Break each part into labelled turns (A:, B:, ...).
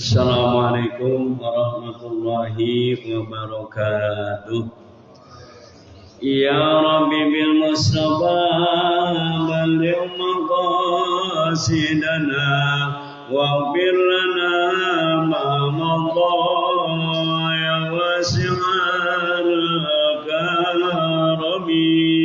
A: Assalamualaikum warahmatullahi wabarakatuh. Ya Rabbi bil Mustafa balligh maqasidana waghfir lana ma madha ya wasi'al karami.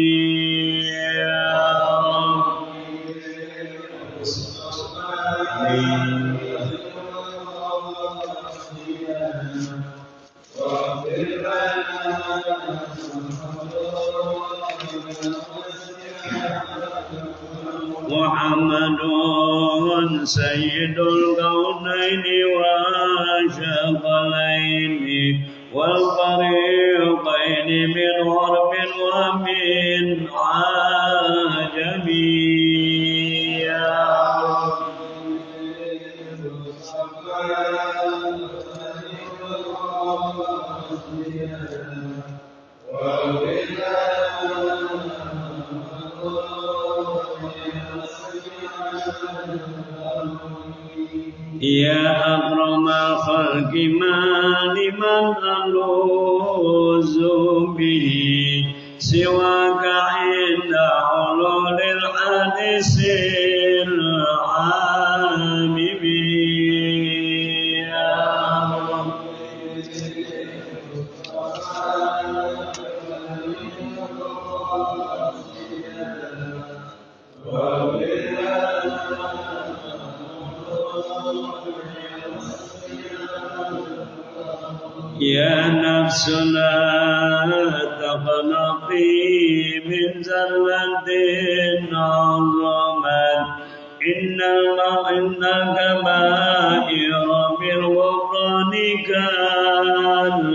A: Muhammadun sayyidul kaunaini wa syafalaini wal fariqaini min harbin wa min ajami. Ya akramal khalqi liman aluzu bihi siwaka inda ululil hadisil amimi. Ya nafsuna taqnaqi min zallatin azaman innal kaba'ira bil ghufrani kalami.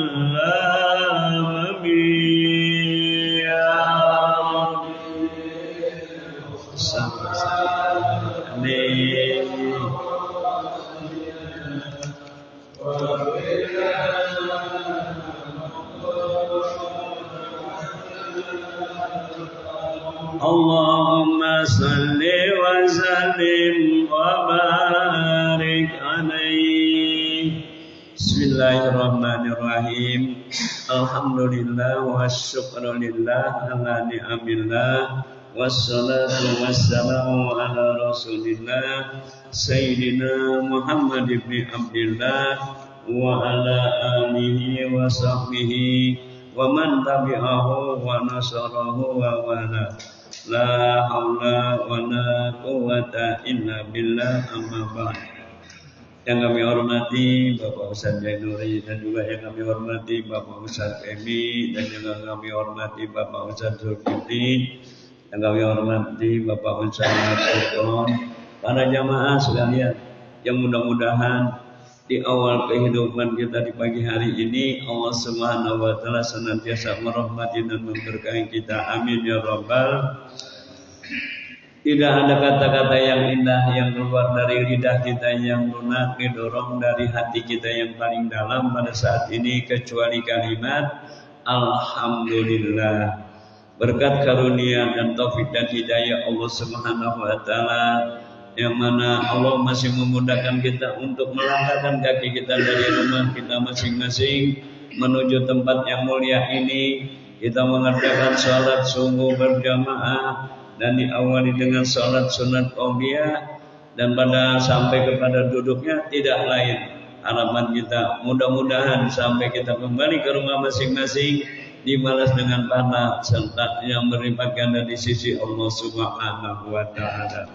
A: Ya Allahumma salli wa sallim wa barik alaihi. Bismillahirrahmanirrahim. Alhamdulillah wa syukrulillah ala ni'amillah. Wassalatu wassalamu ala rasulillah Sayyidina Muhammad ibn Abdillah wa ala alihi wa sahbihi wa man tabi'ahu wa nasarahu wa wala. La haula wa la quwwata illa billah, amma ba'd. Yang kami hormati Bapak Ustaz Jainuri dan juga yang kami hormati Bapak Ustaz Emi dan juga kami hormati Bapak Ustaz Zulkifli, yang kami hormati Bapak Ustaz Abdul, para jamaah sekalian yang mudah-mudahan di awal kehidupan kita di pagi hari ini Allah Subhanahu wa taala senantiasa merahmati dan memberkahi kita. Amin ya rabbal. Tidak ada kata-kata yang indah yang keluar dari lidah kita yang lunak didorong dari hati kita yang paling dalam pada saat ini kecuali kalimat alhamdulillah. Berkat karunia dan taufik dan hidayah Allah Subhanahu wa taala yang mana Allah masih memudahkan kita untuk melangkahkan kaki kita dari rumah kita masing-masing menuju tempat yang mulia ini. Kita mengerjakan sholat subuh berjamaah dan diawali dengan sholat sunat qabliyah, dan pada sampai kepada duduknya tidak lain harapan kita mudah-mudahan sampai kita kembali ke rumah masing-masing dibalas dengan pahala serta yang melimpahkan dari sisi Allah Subhanahu wa taala.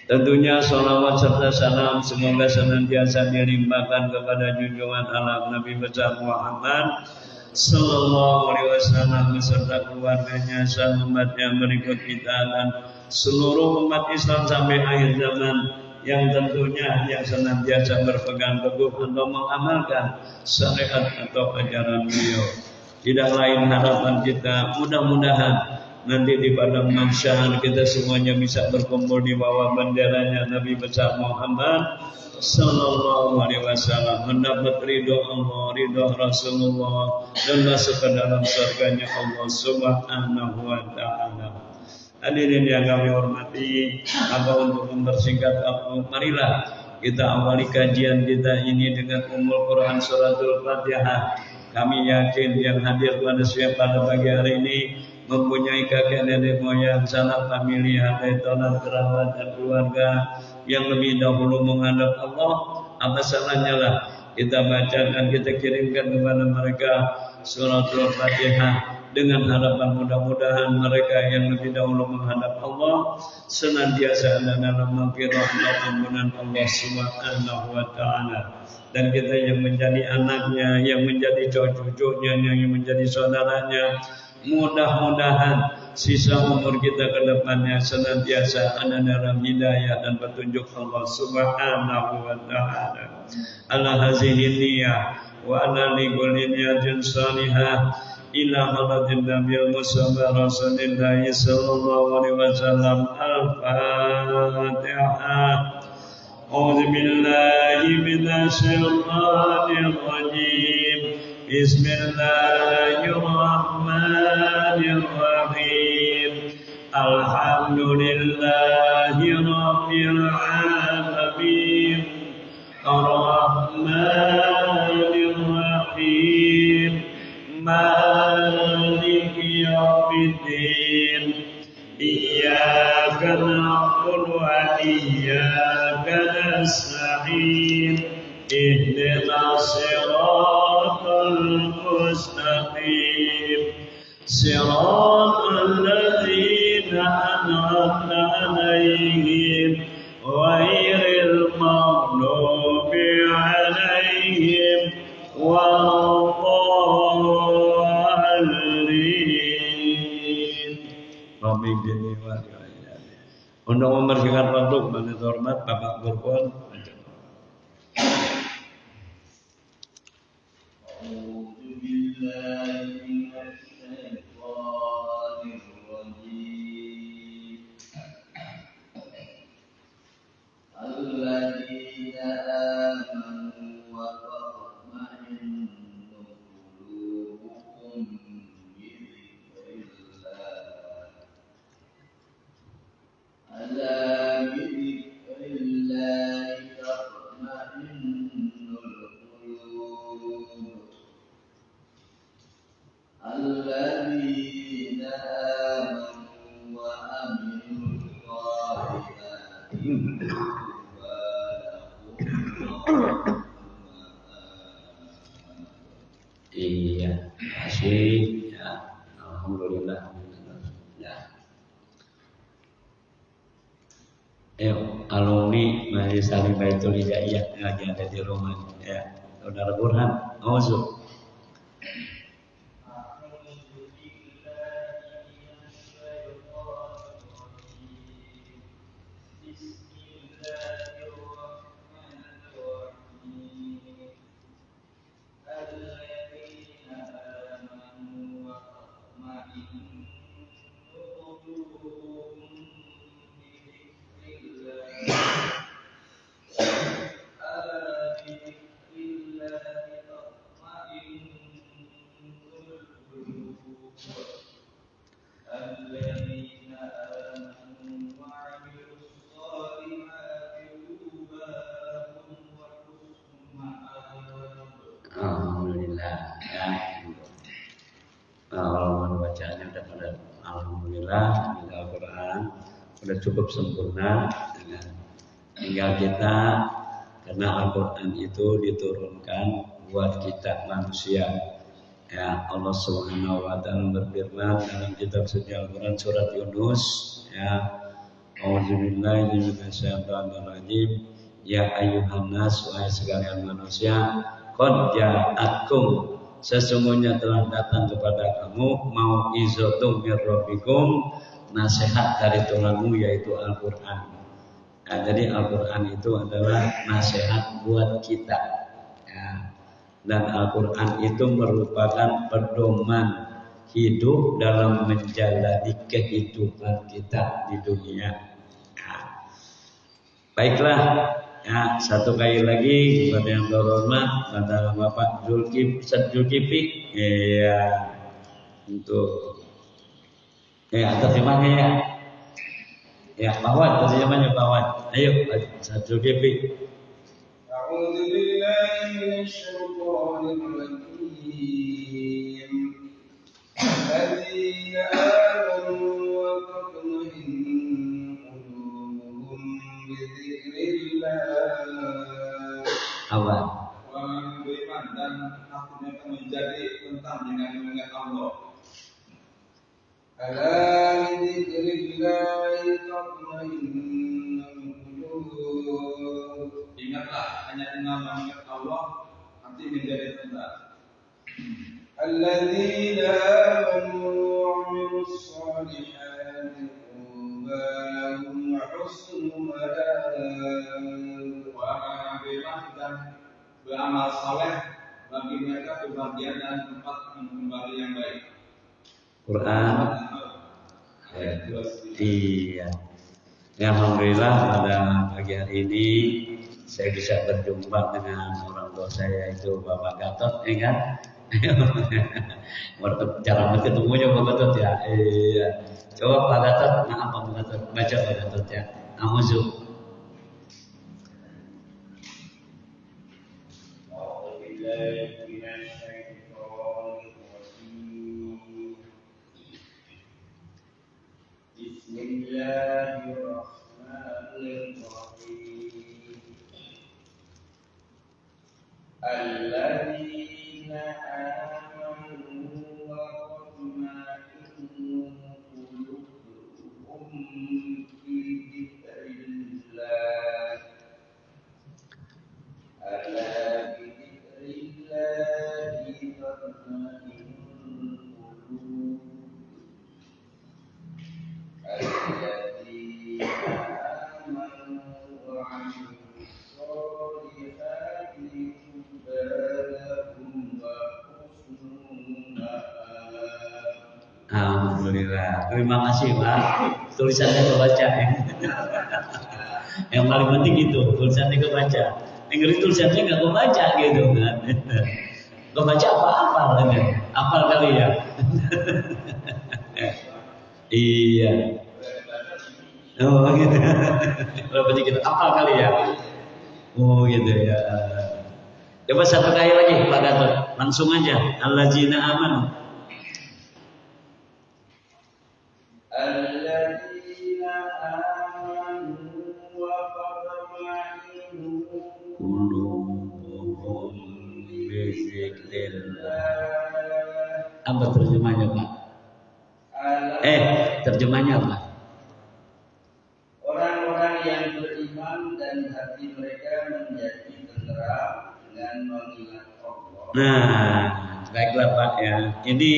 A: Tentunya salawat serta salam semoga senantiasa dilimpahkan kepada junjungan alam Nabi besar Muhammad sallallahu alaihi wasallam beserta keluarganya, sahabatnya berikut kita dan seluruh umat Islam sampai akhir zaman, yang tentunya yang senantiasa berpegang teguh untuk mengamalkan syariat atau ajaran beliau. Tidak lain harapan kita mudah-mudahan nanti di padang mahsyar kita semuanya bisa berkumpul di bawah benderanya Nabi besar Muhammad sallallahu alaihi wasallam, mendapat ridho Allah, ridho Rasulullah, dan masuk ke dalam surganya Allah Subhanahu wa taala. Hadirin yang kami hormati, apa untuk mempersingkat waktu, marilah kita awali kajian kita ini dengan Ummul Quran Suratul Fatihah. Kami yakin yang hadir pada pagi hari ini mempunyai kakek nenek moyang, sanak famili, handai tolan kerabat dan keluarga yang lebih dahulu menghadap Allah. Apa salahnya lah kita bacakan, kita kirimkan kepada mereka Suratul Fatihah dengan harapan mudah-mudahan mereka yang lebih dahulu menghadap Allah senantiasa ada dalam maghfirah dan ampunan Allah Subhanahu wa taala. Dan kita yang menjadi anaknya, yang menjadi cucunya, yang menjadi saudaranya, mudah-mudahan sisa umur kita ke depannya senantiasa ada dalam hidayah dan petunjuk Allah Subhanahu wa taala. Ala hazihi niyyah wa ala likulli niyatin salihah ila halatin nabiyil mustafa rasulillah sallallahu alaihi wasallam. Al-Fatihah. A'udzu billahi minasy syaithanir rajim. Bismillahirrahmanirrahim. Alhamdulillahi rabbil alamin. Ar-Rahmanir Rahim. Maliki yaumiddin. Iyyaka na'budu wa iyyaka nasta'in. Ihdinas siratal mustaqim. Siratal ladzina an'amta 'alaihim ghairil maghdubi 'alaihim waladdallin. Amin. Untuk membersihkan waktu kepada hormat Bapak Gurpon. Iya, masih ya, alhamdulillah. Ya. Alumni Majelis Salim Baitul Hidayah ngaji ada di rumah ya. Saudara Burhan, masuk. Alhamdulillah ya. Halaman bacaannya udah pada alhamdulillah di Al-Quran sudah cukup sempurna dengan tinggal kita, karena Al-Quran itu diturunkan buat kita manusia. Ya, Allah Subhanahu wa taala berfirman dalam kitab suci Al-Quran surat Yunus ya. A'udzubillahi minasyaitonir rajim. Ya ayyuhan nas, wahai sekalian manusia, qad ja'atkum, sesungguhnya telah datang kepada kamu mau izotum mir rabbikum, nasihat dari Tuhanmu yaitu Al-Quran. Nah, jadi Al-Quran itu adalah nasihat buat kita ya. Dan Al-Quran itu merupakan pedoman hidup dalam menjalani kehidupan kita di dunia. Nah, baiklah ya, satu kali lagi kepada yang terhormat kepada Bapak Zulkifli ya, untuk terjemahnya ya Pak Wan, terjemahnya Pak Wan. Ayo Zulkifli
B: أعوذ بالله من الشيطان الرجيم الذين آمنوا وتطمئن قلوبهم بذكر الله.
A: Awal.
B: Orang beriman dan hatinya akan menjadi tentang dengan mengingat Allah. Ala bidzikrillahi tatma'innul qulub. Ingatlah hanya dengan mengingat Allah hati menjadi tenang. Alladzina amanu wa 'amilus solihati tuba lahum wa husnu ma'ab. Orang beriman dan beramal saleh bagi mereka kebahagiaan dan tempat kembali yang baik.
A: Quran. Iya. Alhamdulillah pada pagi hari ini saya bisa berjumpa dengan orang tua saya itu Bapak Gatot, kan? Cara berketemunya Bapak Gatot ya. Iya. Coba Pak Gatot, maaf Pak Gatot, baca Pak Gatot ya. Auzu.
B: Alladzina amanu wa tatma'innu qulubuhum bi dzikrillah. Ala bi dzikrillah tatma'innul qulub. Alladzina amanu wa 'amilus solihati
A: Alhamdulillah. Terima kasih Pak. Tulisannya kebaca ya. Yang paling penting itu tulisannya kebaca. Inggris tulisannya nggak kebaca gitu kan. Kebaca apa lagi? Apal kali ya. Iya. Oh gitu. Kalau baca gitu apal kali ya. Oh gitu ya. Coba satu kali lagi Pak Gatot, langsung aja. Alladzina amanu.
B: Alladzina amanu wa tatma'innu
A: qulubuhum bi dzikrillah. Apa terjemahnya Pak? Terjemahnya apa?
B: Orang-orang yang beriman dan hati mereka menjadi tenteram dengan mengingat Allah.
A: Nah, baiklah Pak ya. Ini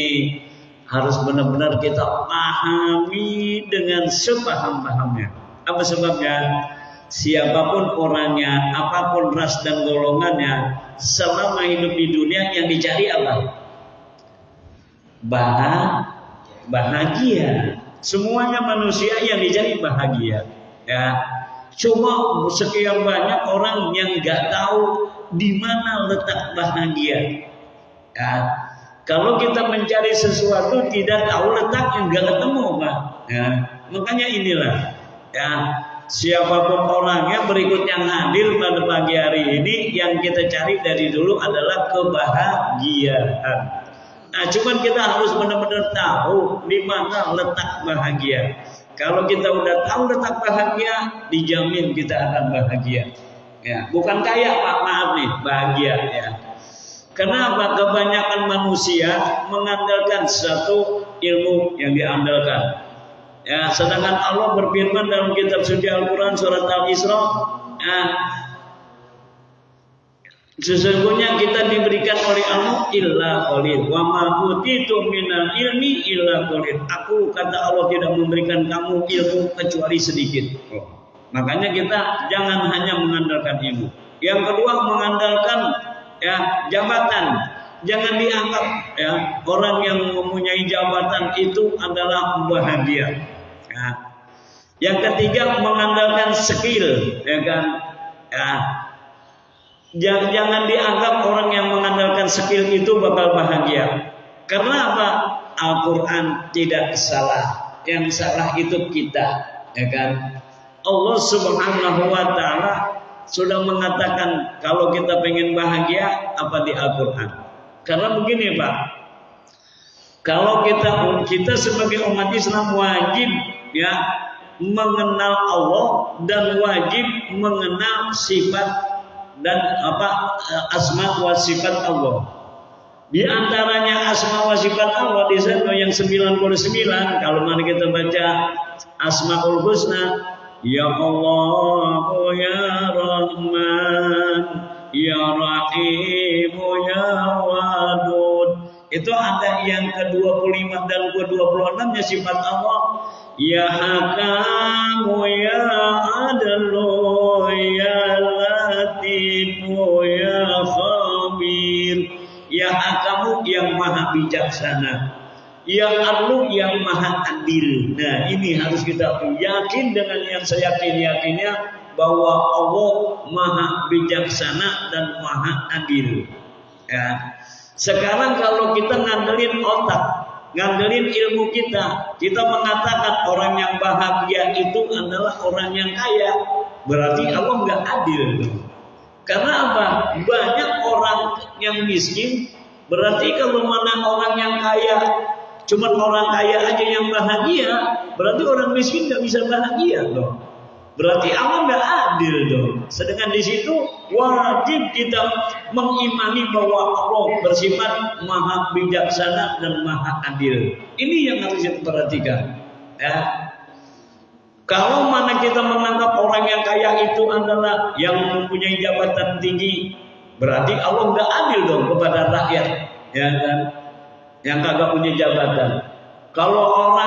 A: harus benar-benar kita pahami dengan sepaham-pahamnya. Apa sebabnya? Siapapun orangnya, apapun ras dan golongannya, selama hidup di dunia yang dicari apa? Bahagia. Semuanya manusia yang dicari bahagia. Ya. Cuma sekian banyak orang yang nggak tahu di mana letak bahagia. Ya. Kalau kita mencari sesuatu tidak tahu letaknya, nggak ketemu Pak. Ya. Makanya inilah. Ya. Siapapun orangnya berikut yang hadir pada pagi hari ini, yang kita cari dari dulu adalah kebahagiaan. Nah, cuman kita harus benar-benar tahu di mana letak bahagia. Kalau kita udah tahu letak bahagia, dijamin kita akan bahagia. Ya, bukan kaya Pak, maaf nih, bahagia ya. Kenapa kebanyakan manusia mengandalkan satu ilmu yang diandalkan? Ya, sedangkan Allah berfirman dalam kitab suci Al-Quran surat Al-Isra, ya, sesungguhnya kita diberikan oleh Allah illa qalil wa ma utitu minal ilmi illa qalil. Aku kata Allah tidak memberikan kamu ilmu kecuali sedikit. Makanya kita jangan hanya mengandalkan ilmu. Yang kedua mengandalkan ya jabatan. Jangan dianggap ya orang yang mempunyai jabatan itu adalah bahagia. Ya. Yang ketiga mengandalkan skill, ya kan? Ya. Jangan dianggap orang yang mengandalkan skill itu bakal bahagia. Karena apa? Al-Quran tidak salah. Yang salah itu kita, ya kan? Allah Subhanahu wa ta'ala sudah mengatakan kalau kita pengen bahagia apa di Al-Quran. Karena begini Pak, kalau kita sebagai umat Islam wajib ya mengenal Allah dan wajib mengenal sifat dan asma wa sifat Allah. Di antaranya asma wa sifat Allah di sana yang 99. Kalau mari kita baca Asmaul Husna, ya Allah, ya Rahman, ya Rahim, ya Wadud. Itu ada yang ke-25 dan ke-26 nya sifat Allah. Ya Hakam, ya Adlu, ya Latif, ya Khabir. Ya Hakamu yang maha bijaksana, yang Adlu yang maha adil. Nah ini harus kita yakin dengan yang seyakin-yakinnya bahwa Allah maha bijaksana dan maha adil. Ya. Sekarang kalau kita ngandelin otak, ngandelin ilmu kita mengatakan orang yang bahagia itu adalah orang yang kaya, berarti Allah nggak adil. Karena apa? Banyak orang yang miskin, berarti kalau mana orang yang kaya, cuma orang kaya aja yang bahagia, berarti orang miskin nggak bisa bahagia dong. Berarti Allah nggak adil dong. Sedangkan di situ wajib kita mengimani bahwa Allah bersifat maha bijaksana dan maha adil. Ini yang harus kita perhatikan. Ya. Kalau mana kita menganggap orang yang kaya itu adalah yang mempunyai jabatan tinggi, berarti Allah nggak adil dong kepada rakyat, ya kan? Yang kagak punya jabatan. Kalau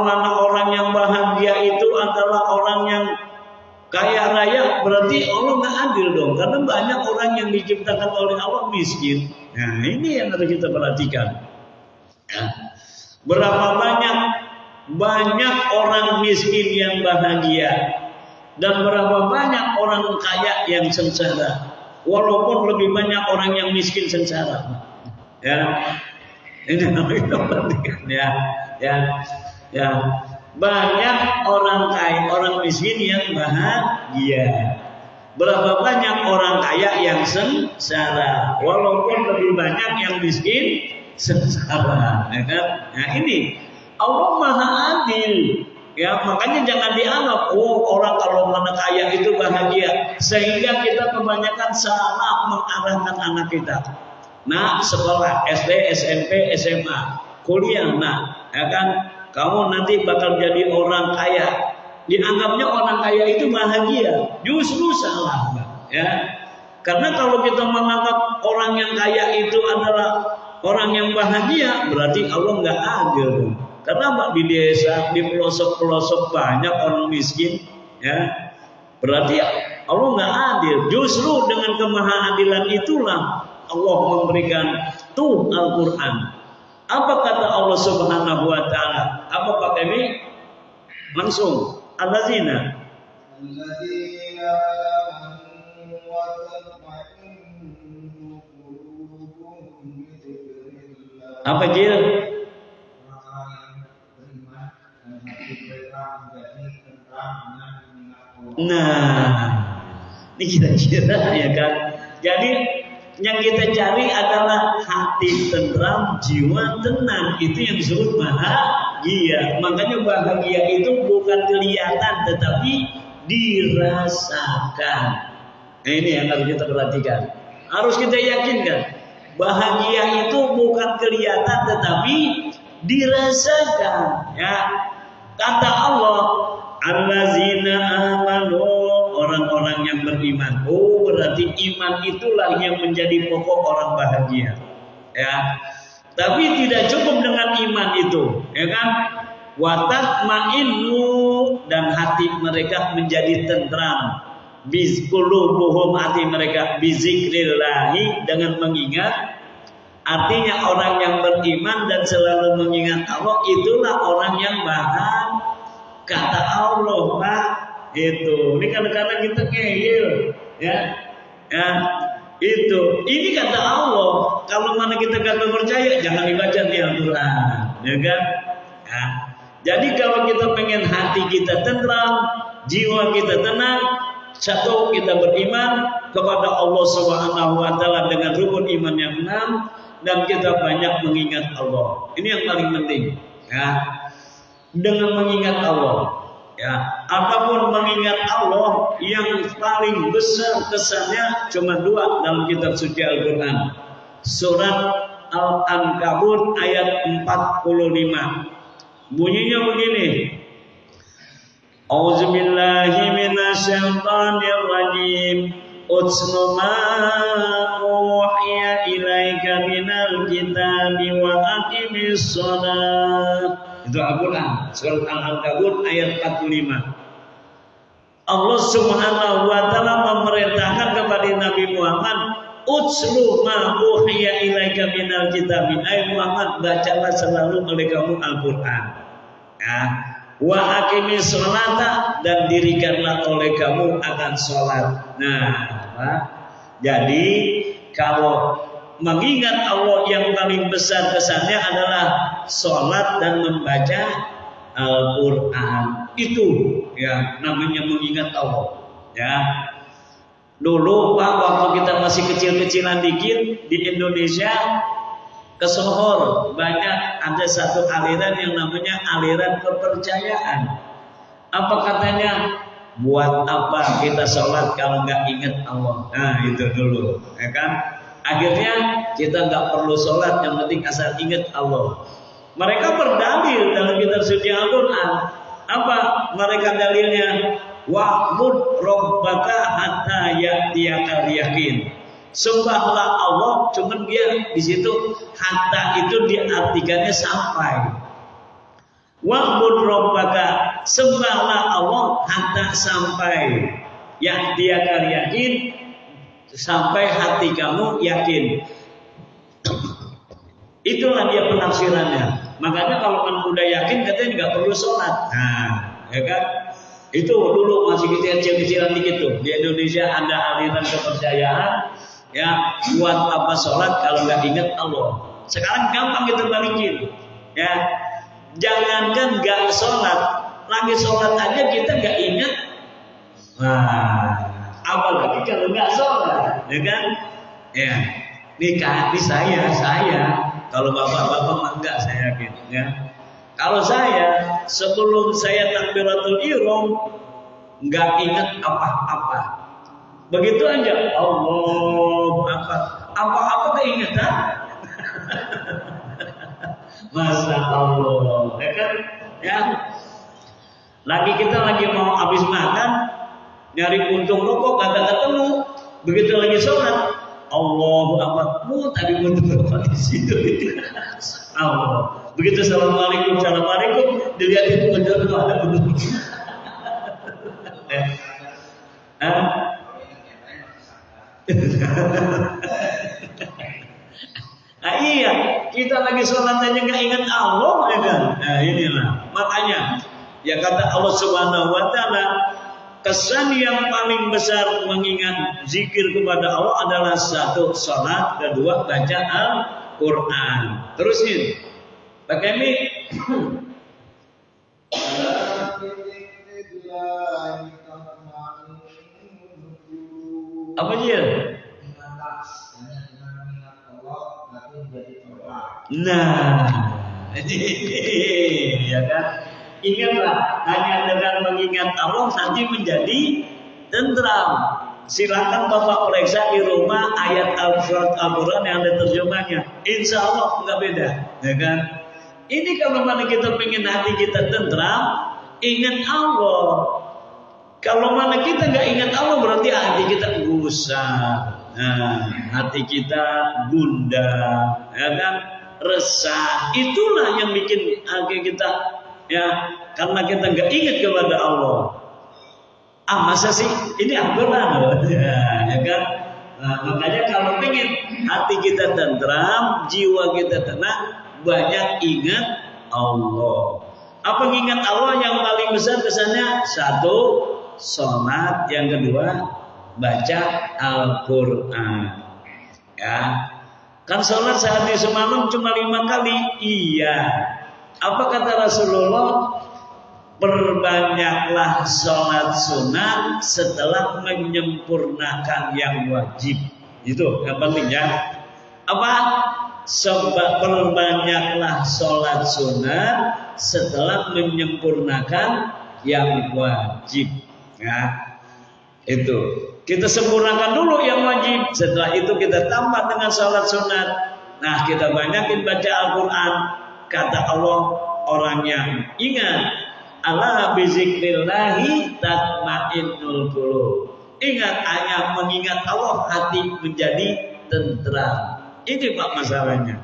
A: mana orang yang bahagia itu adalah orang yang kaya raya, berarti Allah nggak adil dong, karena banyak orang yang diciptakan oleh Allah miskin. Nah ini yang harus kita perhatikan. Ya. Berapa banyak orang miskin yang bahagia dan berapa banyak orang kaya yang sengsara, walaupun lebih banyak orang yang miskin sengsara. Ya, ini harus kita perhatikan. Ya, banyak orang kaya, orang miskin yang bahagia. Berapa banyak orang kaya yang sengsara, walaupun lebih banyak yang miskin sengsara. Ya kan? Nah ini. Allah maha adil, ya makanya jangan dianggap orang kalau mana kaya itu bahagia, sehingga kita kebanyakan salah mengarahkan anak kita. Nah sekolah SD, SMP, SMA, kuliah, ya kan, kamu nanti bakal jadi orang kaya. Dianggapnya orang kaya itu bahagia, justru salah, ya. Karena kalau kita menganggap orang yang kaya itu adalah orang yang bahagia, berarti Allah nggak adil. Karena di desa, di pelosok-pelosok banyak orang miskin, ya. Berarti Allah nggak adil. Justru dengan kemahaadilan itulah Allah memberikan tuh Al-Quran. Apa kata Allah Subhanahu Wa Taala? Apa Pak Kemi? Langsung. Allazina. Apa Jil? Nah, ini kira-kira ya kan. Jadi yang kita cari adalah hati tentram, jiwa tenang. Itu yang disebut bahagia. Makanya bahagia itu bukan kelihatan tetapi dirasakan. Nah, ini yang harus kita perhatikan. Harus kita yakinkan. Bahagia itu bukan kelihatan tetapi dirasakan. Ya. Kata Allah, allazina amanu, orang-orang yang beriman. Oh, berarti iman itulah yang menjadi pokok orang bahagia. Ya. Tapi tidak cukup dengan iman itu, ya kan? Wa tatma'innu, dan hati mereka menjadi tentram. Bizqulubuhum, hati mereka bizikrillahi, dengan mengingat. Artinya orang yang beriman dan selalu mengingat Allah, itulah orang yang bahagia. Kata Allah, Pak, itu. Ini kadang-kadang kita ngeyel, ya. Itu. Ini kata Allah. Kalau mana kita kagak percaya, jangan dibaca di Al-Quran, ya kan? Ya. Jadi kalau kita pengen hati kita tenang, jiwa kita tenang, Satu, kita beriman kepada Allah Subhanahu wa taala dengan rukun iman yang 6 dan kita banyak mengingat Allah. Ini yang paling penting, ya. Dengan mengingat Allah, ya. Apapun mengingat Allah yang paling besar kesannya cuma 2 dalam kitab suci Al-Qur'an. Surat Al-Ankabut ayat 45. Bunyinya begini. A'udzubillahi minasyaitonir rajim. Utslu ma uhiya ilaika minal kitabi wa aqimis shalah. Itu Al-Qur'an, surat Al-Ankabut ayat 45. Allah Subhanahu wa taala memerintahkan kepada Nabi Muhammad, utslu ma uhiya ilaika minal kitabi. Hai Muhammad, bacalah selalu oleh kamu Al-Qur'an. Ya. Wa aqimis sholata, dan dirikanlah oleh kamu akan sholat. Nah, jadi kalau mengingat Allah yang paling besar kesannya adalah sholat dan membaca Al-Qur'an. Itu ya namanya mengingat Allah. Ya. Dulu Pak, waktu kita masih kecil-kecilan dikit di Indonesia, ke Sohor banyak ada satu aliran yang namanya aliran kepercayaan. Apa katanya? Buat apa kita sholat kalau nggak ingat Allah? Nah itu dulu, ya kan? Akhirnya kita nggak perlu sholat, yang penting asal ingat Allah. Mereka berdalil dalam kitab suci Al-Quran. Apa mereka dalilnya? Wa'bud rabbaka hatta ya'tiyakal yakin. Sembahlah Allah, cuman dia di situ hatta itu diartikannya sampai. Wa'bud rabbaka, sembahlah Allah hatta sampai. Ya'tiyakal yakin, sampai hati kamu yakin. Itulah dia penafsirannya. Makanya kalau kan udah yakin katanya nggak perlu sholat. Nah, ya kan? Itu dulu masih kecil-kecilan dikit tuh. Di Indonesia ada aliran kepercayaan, ya, buat apa sholat kalau nggak ingat Allah. Sekarang gampang kita balikin, ya. Jangankan nggak sholat, lagi sholat aja kita nggak ingat. Nah, apalagi kalau nggak sholat, ya kan? Ya, nikah di saya. Kalau bapak-bapak mah enggak, saya yakin, ya. Kalau saya sebelum saya takbiratul ihram nggak ingat apa-apa. Begitu aja Allah apa keingetan. Masya Allah, ya kan? Ya. Kita lagi mau habis makan, nyari puntung rokok kagak ketemu. Begitu lagi sholat, Allahu Akbar. Tadi puntung rokok di situ. Allah. Begitu assalamualaikum, dilihatin bener tuh ada bener. Nah iya, kita lagi sholat aja nggak ingat Allah, ya kan? Nah inilah makanya ya kata Allah Subhanahu wa taala, kesan yang paling besar mengingat zikir kepada Allah adalah satu sholat, kedua baca Al-Quran. Terusin, pakai mic. Apa dia? Nah, ya kan? Ingatlah, hanya dengan mengingat Allah nanti menjadi tentram. Silakan Bapak periksa di rumah ayat Al-Quran yang ada terjemahnya. Insya Allah nggak beda, ya kan? Ini kalau mana kita pengen hati kita tentram, ingat Allah. Kalau mana kita nggak ingat Allah, berarti hati kita gusar. Nah, hati kita gundah, ya kan? Resah. Itulah yang bikin hati kita, ya, karena kita nggak ingat kepada Allah. Masa sih ini Al-Quran, ya kan? Nah, makanya kalau pengen hati kita tentram, jiwa kita tenang, banyak ingat Allah. Apa ingat Allah yang paling besar kesannya? Satu, sholat. Yang kedua, baca Al-Quran. Ya, kan sholat sehari semalam cuma 5 kali. Iya. Apa kata Rasulullah? perbanyaklah sholat sunat setelah menyempurnakan yang wajib. Itu yang penting ya. Apa? Sebab perbanyaklah sholat sunat setelah menyempurnakan yang wajib. Ya, itu kita sempurnakan dulu yang wajib. Setelah itu kita tambah dengan sholat sunat. Nah, kita banyakin baca Al-Quran. Kata Allah, orang yang ingat, ala bizikrillahi tatmainnul qulub. Ingat, hanya mengingat Allah hati menjadi tentram. Ini Pak masalahnya.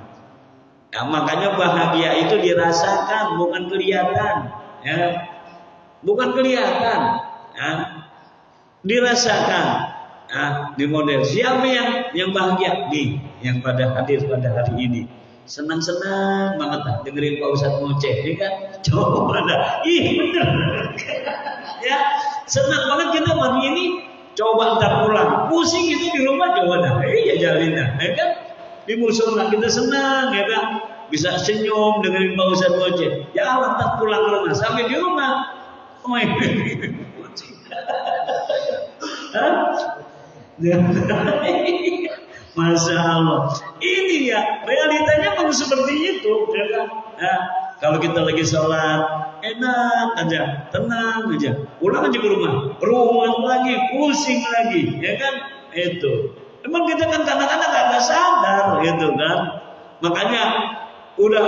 A: Ya, makanya bahagia itu dirasakan, bukan kelihatan. Ya, bukan kelihatan. Ya, dirasakan. Ya, di model siapa yang bahagia nih, yang pada hadir pada hari ini. Senang-senang banget dengerin Pak Ustadz ngoceh, ya kan? Coba dah, bener. Ya, senang banget kita hari ini. Coba ntar pulang, pusing itu di rumah coba dah, ya jalin dah, ya kan? Di musola kita senang, ya kan? Bisa senyum dengerin Pak Ustadz ngoceh. Ya Allah, ntar pulang ke rumah, sampai di rumah, Masya Allah. Ini ya realitanya memang seperti itu, ya kan? Ya, kalau kita lagi sholat enak aja, tenang aja, pulang aja ke rumah, ruwet lagi, pusing lagi, ya kan? Itu. Emang kita kan kadang-kadang nggak sadar, gitu kan? Makanya udah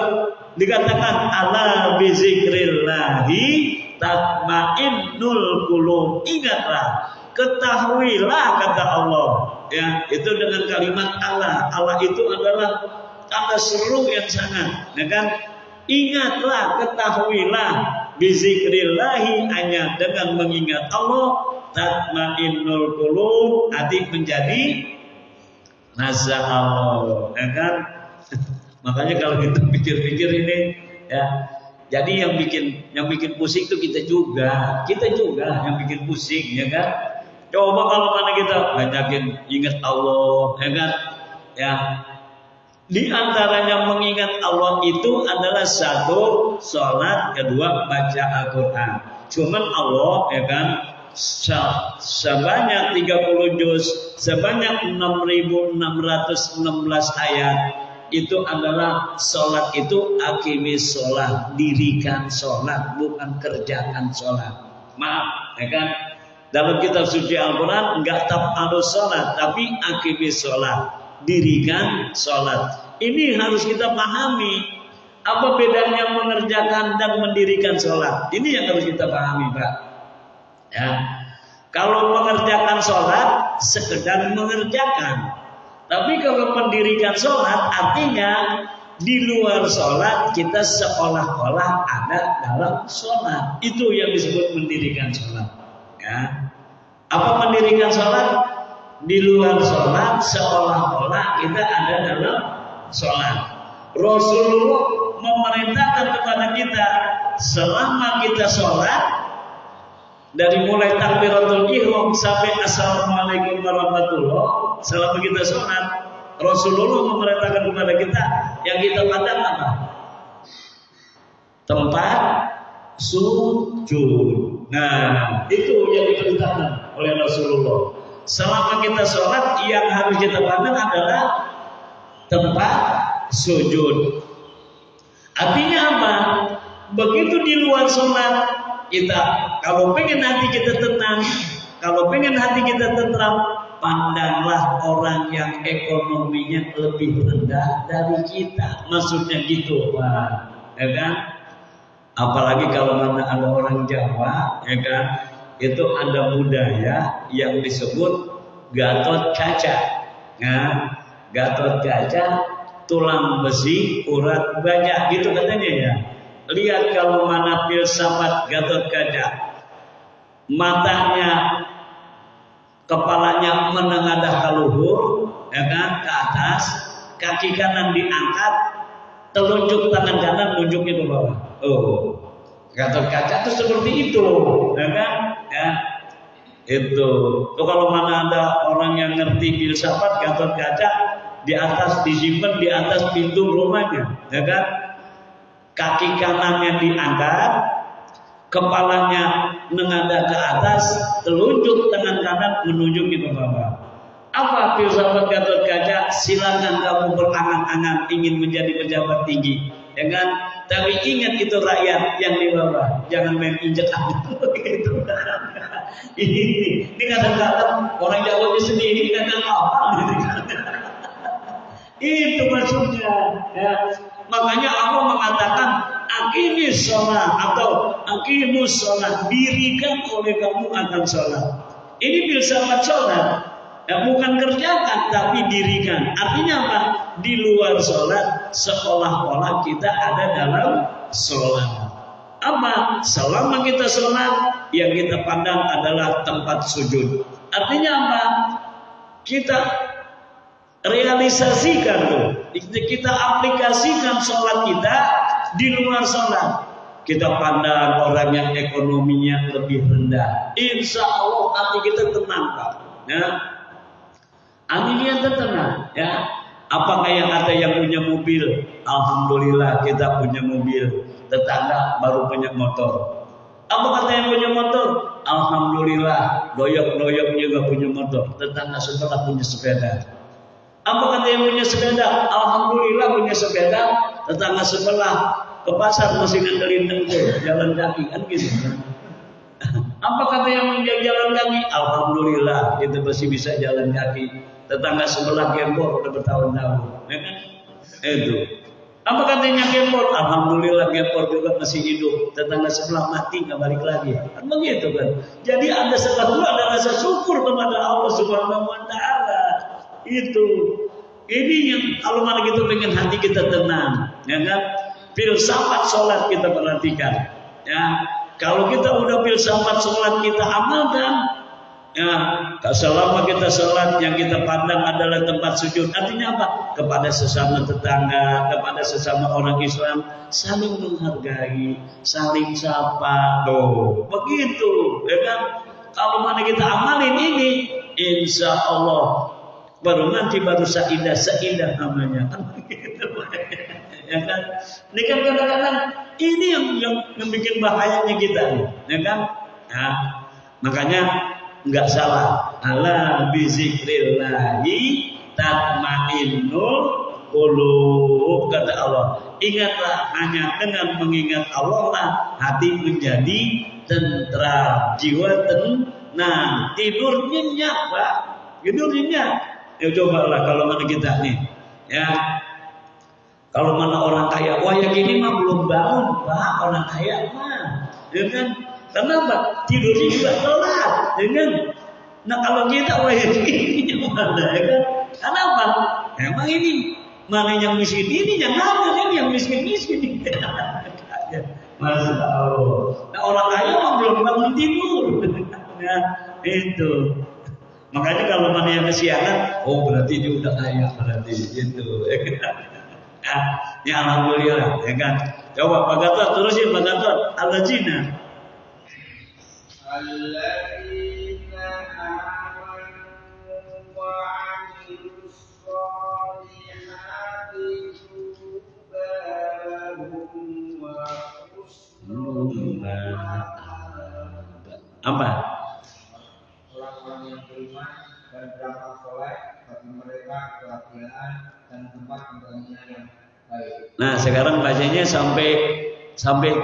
A: dikatakan ala bizikrillahi tatmainnul qulub. Ingatlah, ketahuilah kata Allah. Ya, itu dengan kalimat Allah. Allah itu adalah kata seru yang sangat, ya kan? Ingatlah, ketahuilah, bizikrillahi, hanya dengan mengingat Allah, tatmainnul qulub, hati menjadi nasa Allah, ya kan? Makanya kalau kita pikir-pikir ini, ya, jadi yang bikin pusing itu kita juga yang bikin pusing, ya kan? Coba kalau mana kita banyakin ingat Allah, ya kan? Ya, di antaranya mengingat Allah itu adalah satu sholat, kedua baca Al-Quran. Cuman Allah, ya kan, sebanyak 30 juz, sebanyak 6.616 ayat, itu adalah sholat itu akimis sholat, dirikan sholat, bukan kerjakan sholat. Maaf, ya kan? Dalam kitab suci Al-Quran enggak harus sholat, tapi akimis sholat, dirikan sholat. Ini harus kita pahami. Apa bedanya mengerjakan dan mendirikan sholat? Ini yang harus kita pahami, Pak. Ya, kalau mengerjakan sholat sekedar mengerjakan, tapi kalau mendirikan sholat artinya di luar sholat kita seolah-olah ada dalam sholat. Itu yang disebut mendirikan sholat. Ya, apa mendirikan sholat? Di luar sholat seolah-olah kita ada dalam sholat. Rasulullah memerintahkan kepada kita selama kita sholat, dari mulai takbiratul ihram sampai assalamualaikum warahmatullah, selama kita sholat, Rasulullah memerintahkan kepada kita yang kita pandang apa? Tempat sujud. Nah, itu yang diperintahkan oleh Rasulullah. Selama kita sholat, yang harus kita pandang adalah tempat sujud. Artinya apa? Begitu di luar sholat, kita kalau pengen hati kita tenang, kalau pengen hati kita tentram, pandanglah orang yang ekonominya lebih rendah dari kita. Maksudnya gitu, Pak. Ya kan? Apalagi kalau mana ada orang Jawa, ya kan? Itu ada budaya yang disebut Gatot Kaca. Ya, Gatot Kaca, tulang besi, urat baja, gitu katanya ya. Lihat kalau mana filsafat Gatot Kaca, matanya, kepalanya menengadah ke luhur, ya kan, ke atas, kaki kanan diangkat, telunjuk tangan kanan nunjuknya ke bawah. Oh, Gatot Kaca itu seperti itu, ya kan? Ya, itu. Tuh kalau mana ada orang yang ngerti filsafat, Gatot Kaca di atas disimpan di atas pintu rumahnya, ya kan? Kaki kanannya diangkat, kepalanya menghadap ke atas, telunjuk tangan kanan menunjuki ke bawah. Apa filsafat Gatot Kaca? Silakan kamu berangan-angan ingin menjadi pejabat tinggi, ya kan? Tapi ingat itu rakyat yang di bawah, jangan main injek gitu. Ini kadang-kadang orang Jawa sendiri kadang apa gitu. Itu maksudnya, ya. Makanya Allah mengatakan aqimis sholat atau aqimus sholat, dirikan oleh kamu akan sholat. Ini filsafat sholat. Ya, bukan kerjakan tapi dirikan. Artinya apa? Di luar sholat seolah-olah kita ada dalam sholat. Apa? Selama kita sholat yang kita pandang adalah tempat sujud. Artinya apa? Kita realisasikan tuh. Kita aplikasikan sholat kita di luar sholat. Kita pandang orang yang ekonominya lebih rendah. Insya Allah hati kita tenang, Pak. Ya. Hatinya tenang, ya. Apakah yang ada yang punya mobil? Alhamdulillah kita punya mobil. Tetangga baru punya motor. Apa kata yang punya motor? Alhamdulillah, doyok-doyok juga punya motor. Tetangga sebelah punya sepeda. Apa kata yang punya sepeda? Alhamdulillah punya sepeda. Tetangga sebelah ke pasar masih nganterin dengkul, jalan kaki kan gitu. Apa kata yang jalan kaki? Alhamdulillah kita masih bisa jalan kaki. Tetangga sebelah gembor udah bertahun-tahun, ya kan? Itu. Apa katanya gembor? Alhamdulillah gembor juga masih hidup. Tetangga sebelah mati nggak balik lagi. Kan begitu kan? Jadi ada sesuatu, ada rasa syukur kepada Allah Subhanahu Wa Taala. Itu. Ini yang kalau mana kita pengen hati kita tenang, ya kan? Filsafat sholat kita perhatikan. Ya, kalau kita udah filsafat sholat kita amalkan. Ya, selama kita sholat yang kita pandang adalah tempat sujud. Artinya apa? Kepada sesama tetangga, kepada sesama orang Islam, saling menghargai, saling sapa. Tuh, begitu, ya kan? Kalau mana kita amalin ini, insya Allah baru nanti baru seindah namanya. Kan begitu, ya kan? Ini kan kadang-kadang ini yang bikin bahayanya kita, ya kan? Ya, makanya enggak salah. Ala bizikrillahi tatmainnul qulub, kata Allah. Ingatlah, hanya dengan mengingat Allah lah hati menjadi tentram, jiwa tenang, tidur nyenyak, Pak. Tidur nyenyak. Ya cobalah kalau mana kita nih, ya. Kalau mana orang kaya, wah yang gini mah belum bangun, Pak. Orang kaya mah, ya kan? Kenapa? Tidurnya juga telat, ya kan? Nah kalau kita ini gimana, ya kan? Kenapa? Emang ini mana yang miskin ini, yang ada ini yang miskin ini. Masya Allah. Nah orang kaya mah belum bangun tidur. Nah itu. Makanya kalau mana yang kesiangan, oh berarti dia udah kaya, berarti gitu. Ya alhamdulillah, ya kan? Coba Pak Gatot terusin, Pak Gatot. Al-Jina.
B: الذين آمنوا وعملوا الصالحات طوبى لهم وحسن مآب.
A: Apa?
B: Orang-orang yang beriman dan beramal soleh, bagi mereka kebahagiaan dan tempat tinggalnya yang baik.
A: Nah sekarang bacanya sampai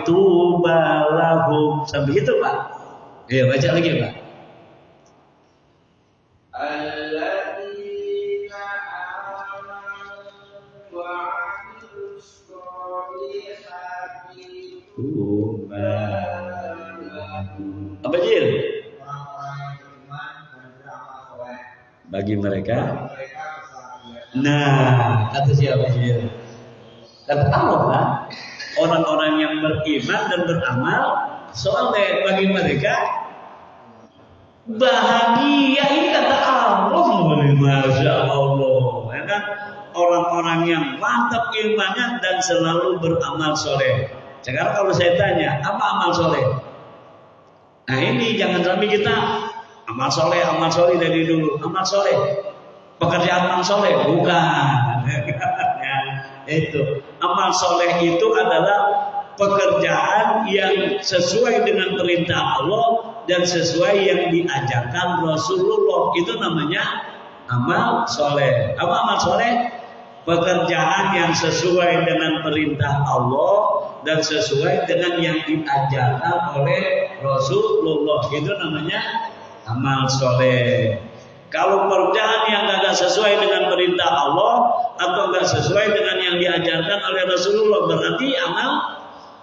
A: tubalahum, sampai itu Pak. Iya baca lagi Pak.
B: Alladzina amanu wa 'amilus sholihati
A: tubalahum. Apa Jil?
B: Orang-orang yang beriman dan beramal soleh,
A: Bagi mereka.
B: kebahagiaan.
A: Nah kata siapa Jil? Kata Allah Pak. Orang-orang yang beriman dan beramal soleh, bagi mereka bahagia. Ini kata Allah, Masya Allah, ya kan? Orang-orang yang mantap imannya dan selalu beramal soleh. Sekarang kalau saya tanya, apa amal soleh? Nah ini jangan sampai kita amal soleh dari dulu. Amal soleh, pekerjaan amal soleh, bukan. Ya, itu amal soleh itu adalah pekerjaan yang sesuai dengan perintah Allah dan sesuai yang diajarkan Rasulullah. Itu namanya amal soleh. Apa amal soleh? Pekerjaan yang sesuai dengan perintah Allah dan sesuai dengan yang diajarkan oleh Rasulullah. Itu namanya amal soleh. Kalau pekerjaan yang tidak sesuai dengan perintah Allah atau tidak sesuai dengan yang diajarkan oleh Rasulullah, berarti amal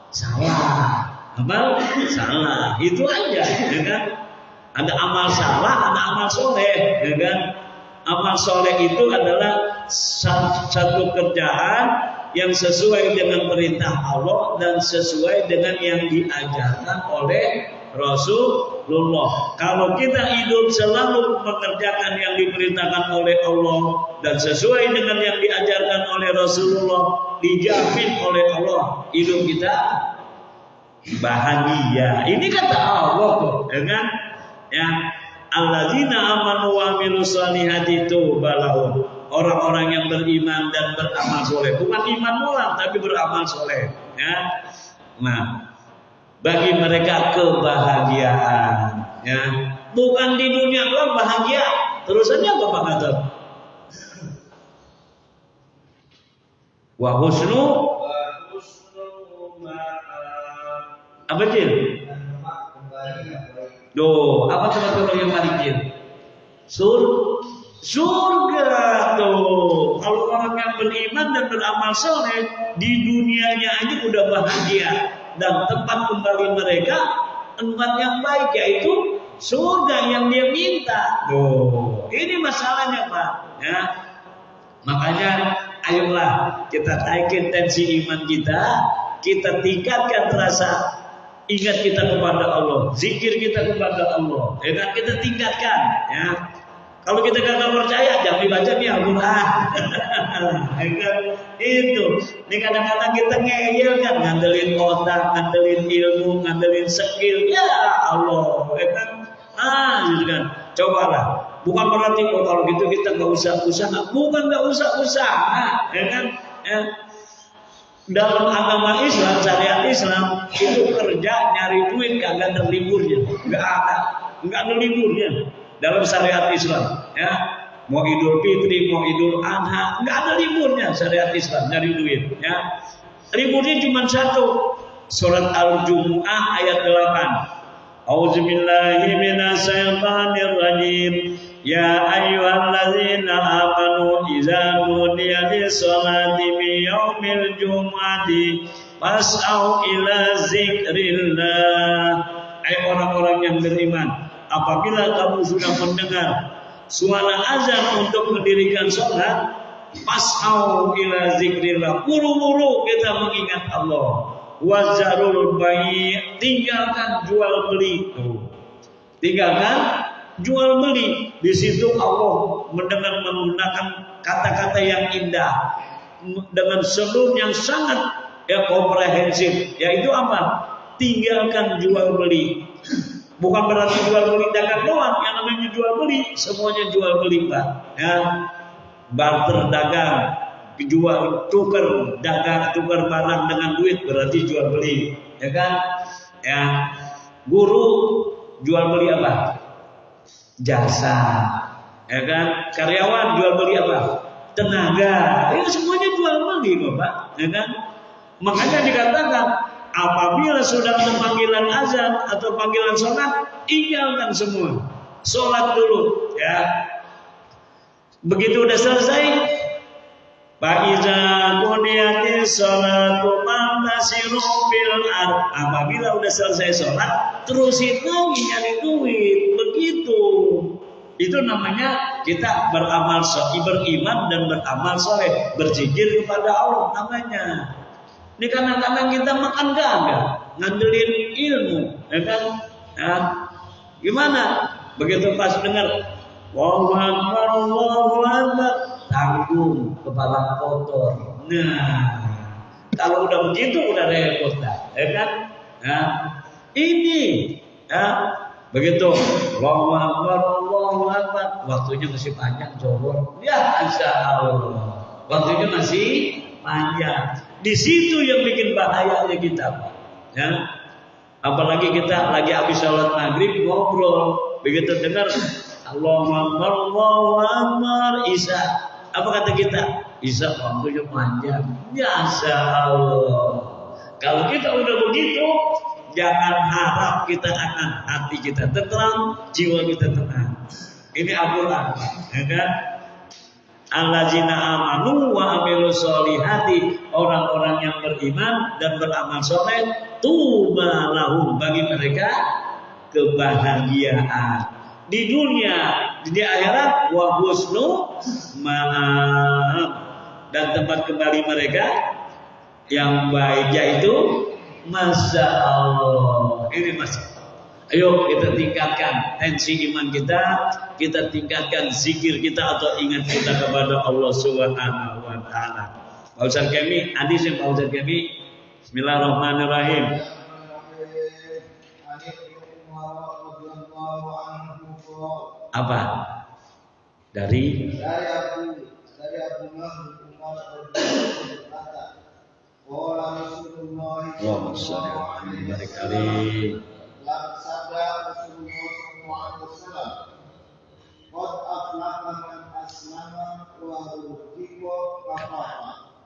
A: salah. Amal salah. Itu aja, ya kan? Ada amal salah, ada amal soleh, ya kan? Amal soleh itu adalah satu kerjaan yang sesuai dengan perintah Allah dan sesuai dengan yang diajarkan oleh Rasulullah. Kalau kita hidup selalu mengerjakan yang diperintahkan oleh Allah dan sesuai dengan yang diajarkan oleh Rasulullah, dijamin oleh Allah hidup kita bahagia. Ini kata Allah kok, dengan ya alladzina amanu wa amilus solihati tubalahum. Orang-orang yang beriman dan beramal soleh, bukan iman doang tapi beramal soleh, ya. Nah, bagi mereka kebahagiaan, ya, bukan di dunia doang bahagia. Terusannya apa Pak Gatot? Wa husnu apa Cil? Doh, apa teman-teman yang paling Cil? Surga tuh. Kalau orang yang beriman dan beramal soleh di dunianya aja udah bahagia, dan tempat kembali mereka tempat yang baik, yaitu surga yang dia minta. Tuh, ini masalahnya Pak. Ya, makanya ayolah kita naikin tensi iman kita, kita tingkatkan rasa ingat kita kepada Allah, zikir kita kepada Allah, ya kan? Kita tingkatkan, ya. Kalau kita kagak percaya, jangan dibaca nih Al-Quran. Itu. Ini kadang-kadang kita ngeyel kan, ngandelin otak, ngandelin ilmu, ngandelin skill. Ya Allah, ya kan? Gitu kan. Cobalah. Bukan berarti kalau gitu kita nggak usah usaha. Bukan nggak usah usaha, ya kan? Ya. Dalam agama Islam, syariat Islam itu kerja nyari duit kagak ada liburnya, nggak ada liburnya. Dalam syariat Islam, ya, mau Idul Fitri, mau Idul Adha, nggak ada liburnya syariat Islam nyari duit, ya. Liburnya cuma satu, surat Al-Jumu'ah ayat 8. Auzubillahi minasyaitonirrajim. Ya ayyuhalladzina amanu idza nudiya lis-salati min yaumil jumu'ati fas'au ila zikrillah. Hai orang-orang yang beriman, apabila kamu sudah mendengar suara azan untuk mendirikan sholat, fas'au ila zikrillah, buru-buru kita mengingat Allah. Wazarul bai', tinggalkan jual beli. Tinggalkan jual beli. Di situ Allah menggunakan kata-kata yang indah dengan seluruh yang sangat komprehensif, yaitu apa? Tinggalkan jual beli. Bukan berarti jual beli dagang doang, yang namanya jual beli semuanya jual beli Pak, ya. Barter dagang, jual tukar dagang, tukar barang dengan duit berarti jual beli, ya kan? Ya. Guru jual beli apa? Jasa, ya kan? Karyawan jual beli apa? Tenaga. Ini semuanya jual beli Bapak, ya kan? Makanya dikatakan apabila sudah ada panggilan azan atau panggilan sholat, tinggalkan semua. Sholat dulu, ya. Begitu udah selesai, Fa'iza qudiyatis sholatu fantasiru fil ardh. Apabila udah selesai sholat, terusin lagi nyari duit. Begitu. Itu namanya kita beramal soleh, beriman dan beramal soleh, berzikir kepada Allah namanya. Ini kadang-kadang kita makan gagal, ngandelin ilmu, ya kan? Ya. Gimana? Begitu pas dengar Allahu Akbar, Allahu Akbar, tanggung, kepala kotor. Nah, kalau udah begitu udah repot dah, ya kan? Ya. Ini, ya, begitu Allahu Akbar, Allahu Akbar, waktunya masih panjang, coba. Ya, insya Allah, waktunya masih panjang. Di situ yang bikin bahayanya kita, ya. Apalagi kita lagi habis sholat maghrib ngobrol, begitu dengar Allahu Akbar Isya, apa kata kita? Isya waktunya panjang. Ya Allah. Kalau kita udah begitu, jangan harap kita akan hati kita tenang, jiwa kita tenang. Ini Al-Quran, ya kan? Allazina amanu wa amilu sholihati, orang-orang yang beriman dan beramal soleh, tuba lahum, bagi mereka kebahagiaan di dunia, di akhirat, wa husnu ma'ab, dan tempat kembali mereka yang baik, yaitu Masya Allah. Ini Masya Allah. Ayo kita tingkatkan tensi iman kita tingkatkan zikir kita atau ingat kita kepada Allah Subhanahu wa taala. Pak Ustaz Kemi, hadisnya Pak Ustaz Kemi. Bismillahirrahmanirrahim. Apa? Dari Abu Allahumma shalli alaihi wa
B: sabda Rasulullah SAW, qad aflaha man aslama wa ruziqa kafafa.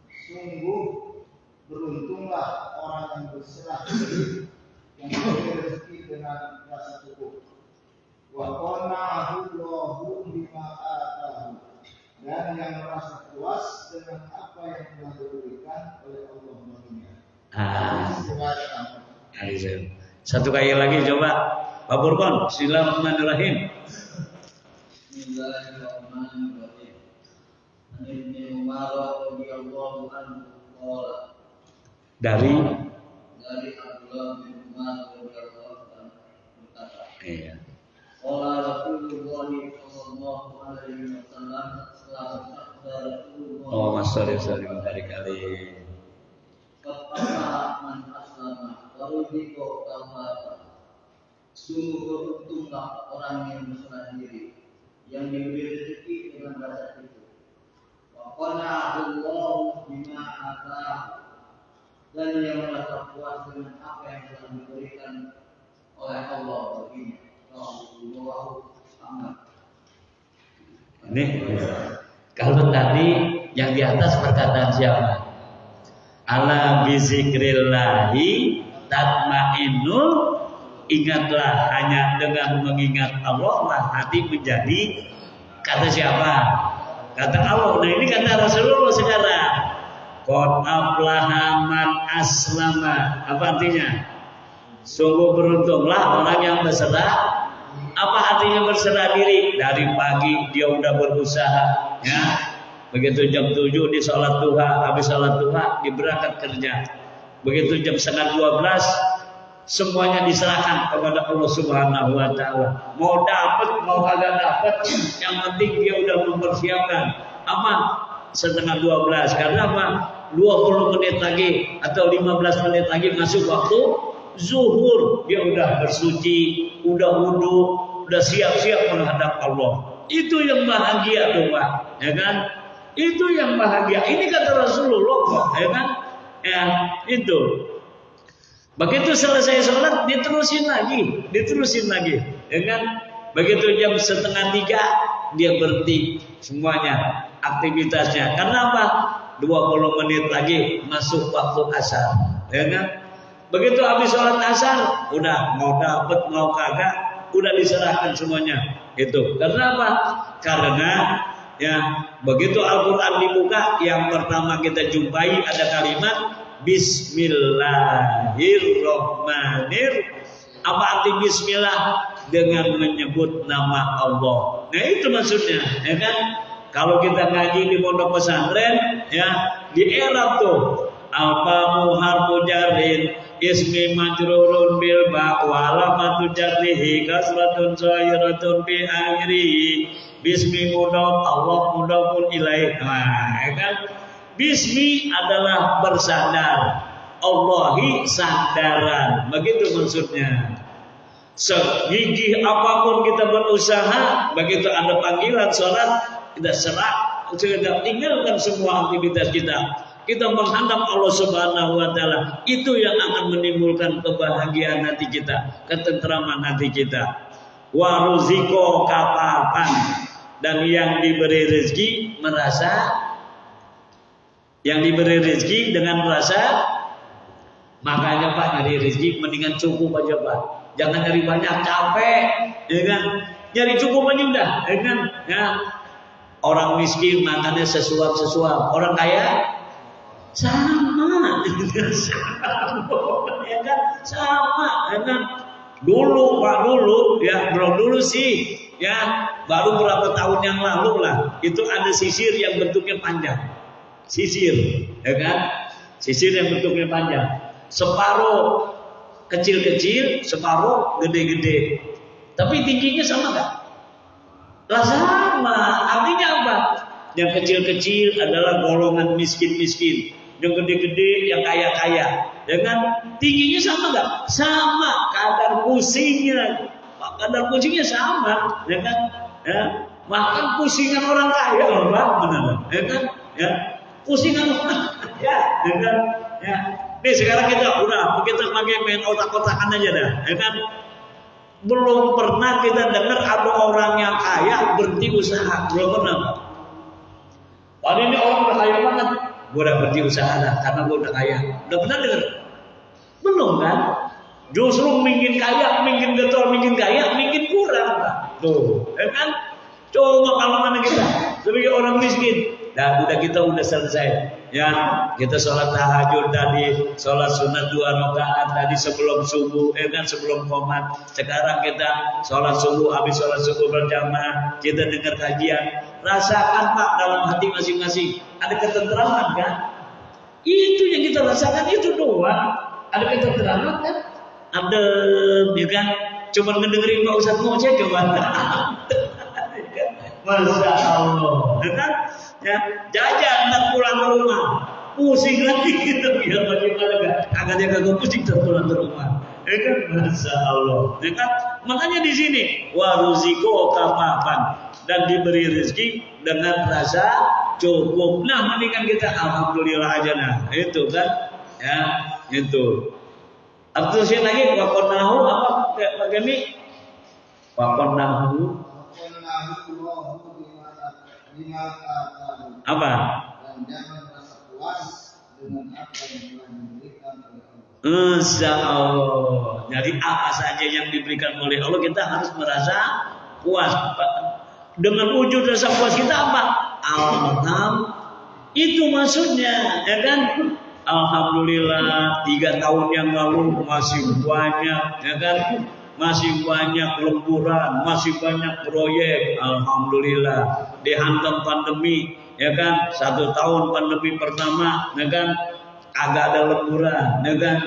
B: Sungguh beruntunglah orang yang berserah diri, yang diberi rezeki dengan rasa cukup. Wa qana'ahu Allahu bima atahu, dan yang merasa puas dengan apa yang telah diberikan oleh Allah baginya.
A: Satu kali lagi coba Pak Burkon. Bismillahirrahmanirrahim.
C: Bismillahirrahmanirrahim. Ibnu Umar radhiyallahu anhu qala,
A: dari
C: Abdullah bin Umar radhiyallahu anhu berkata,
A: iya.
C: Qala Rasulullah sallallahu alaihi wasallam, setelah bersabda Rasulullah,
A: Oh masya Allah berkali-kali.
C: Kata man aslama warudiko kafafa. Sungguh beruntunglah orang yang berserah diri, yang diberi rezeki dengan rasa cukup. Wa qana'allahu bima atahu, dan yang merasa puas dengan apa yang telah diberikan oleh Allah baginya. Allahu Akbar.
A: Ini kalau tadi yang di atas perkataan siapa? Ala bizikrillahi tatmainnul, ingatlah hanya dengan mengingat Allah lah hati menjadi, kata siapa? Kata Allah. Nah ini kata Rasulullah sekarang. Qad aflaha man aslama. Apa artinya? Sungguh beruntunglah orang yang berserah. Apa artinya berserah diri? Dari pagi dia udah berusaha, ya. Begitu jam 7 di sholat duha, habis sholat duha di berangkat kerja. Begitu jam 11:30 semuanya diserahkan kepada Allah Subhanahu wa taala. Mau dapat mau kagak dapat, yang penting dia udah mempersiapkan. Apa? 11:30. Karena apa? 20 menit lagi atau 15 menit lagi masuk waktu zuhur. Dia udah bersuci, udah wudu, udah siap-siap menghadap Allah. Itu yang bahagia tuh Pak, ya kan? Itu yang bahagia. Ini kata Rasulullah kok, ya kan? Ya, itu. Begitu selesai sholat diterusin lagi, ya kan? Begitu jam 2:30 dia berhenti semuanya aktivitasnya. Karena apa? 20 menit lagi masuk waktu asar, ya kan? Begitu habis sholat asar, udah mau dapat mau kagak, udah diserahkan semuanya. Itu. Karena apa? Karena ya, begitu Al-Quran dibuka, yang pertama kita jumpai ada kalimat Bismillahirrahmanirrahim. Apa arti Bismillah? Dengan menyebut nama Allah. Nah itu maksudnya, ya kan? Kalau kita ngaji di pondok pesantren, ya di Arab tuh alfamu harfu jarrin ismi majrurun bil ba wa alamatu jarrihi kasratun zahiratun bi akhirih. Bismi mudhaf, Allah mudhafun ilaih. Nah, ya kan? Bismi adalah bersandar, Allahi sandaran. Begitu maksudnya. Segigih apapun kita berusaha, begitu ada panggilan sholat, kita serah, kita tinggalkan semua aktivitas kita. kita menghadap Allah Subhanahu wa taala, itu yang akan menimbulkan kebahagiaan hati kita, ketentraman hati kita. Wa ruziko kapapan, dan yang diberi rezeki merasa, yang diberi rezeki dengan merasa, makanya Pak nyari rezeki mendingan cukup aja Pak, jangan nyari banyak, capek, ya kan? Nyari cukup aja udah, ya kan? Ya. Orang miskin makannya sesuap-sesuap, orang kaya sama, ya kan? Sama, ya kan? Dulu Pak, dulu ya, belum dulu sih, ya baru berapa tahun yang lalu lah, itu ada sisir yang bentuknya panjang, sisir, ya kan? Sisir yang bentuknya panjang, separuh kecil-kecil, separuh gede-gede, tapi tingginya sama nggak? Lah sama, artinya apa? Yang kecil-kecil adalah golongan miskin-miskin, yang gede-gede yang kaya-kaya. Dengan tingginya sama nggak? Sama, kadar pusingnya, kadar pusingnya sama, ya kan? Ya, makan pusingan orang kaya, loh, Pak, benar, ya kan? Ya, pusingan orang kaya, ya kan? Ya, nih sekarang kita pakai main otak-otakan aja dah, ya kan? Belum pernah kita dengar ada orang yang kaya berhenti usaha, belum pernah. Padahal ini orang udah kaya banget, gue udah berhenti usaha dah, karena gue udah kaya. Udah pernah dengar? Belum kan? Justru makin kaya, makin getol, makin kaya, makin kurang, Pak. Tuh, ya kan? Coba kalau mana kita sebagai orang miskin, dan kita udah selesai. Ya, kita sholat tahajud tadi, sholat sunat 2 rakaat tadi sebelum subuh, kan sebelum qomat. Sekarang kita sholat subuh, habis sholat subuh berjamaah, kita dengar kajian. Rasakan Pak dalam hati masing-masing, ada ketentraman kan? Itu yang kita rasakan, itu doang. Ada ketentraman kan? Adem, ya kan? Cuma ngedengerin Pak Ustadz ngoceh coba. Masya Allah, ya kan? Ya, jajan nak pulang ke rumah, pusing lagi gitu, biar bagaimana kan? Agaknya kagak pusing pulang ke rumah, ya kan? Masya Allah, ya kan? Makanya di sini waruziko kapapan, dan diberi rezeki dengan rasa cukup. Nah, mendingan kita alhamdulillah aja, nah itu kan? Ya, itu. Atau sih lagi wakonahu apa kayak ini? Wakonahu apa?
B: Dan jangan merasa puas dengan apa yang telah diberikan oleh Allah.
A: Insya Allah. Jadi apa saja yang diberikan oleh Allah kita harus merasa puas. Dengan wujud rasa puas kita apa? Alhamdulillah. Itu maksudnya, ya kan? Alhamdulillah 3 tahun yang lalu masih banyak, ya kan? Masih banyak lemburan, masih banyak proyek. Alhamdulillah dihantam pandemi, ya kan? 1 tahun pandemi pertama, ya kan? Agak ada lemburan, ya kan?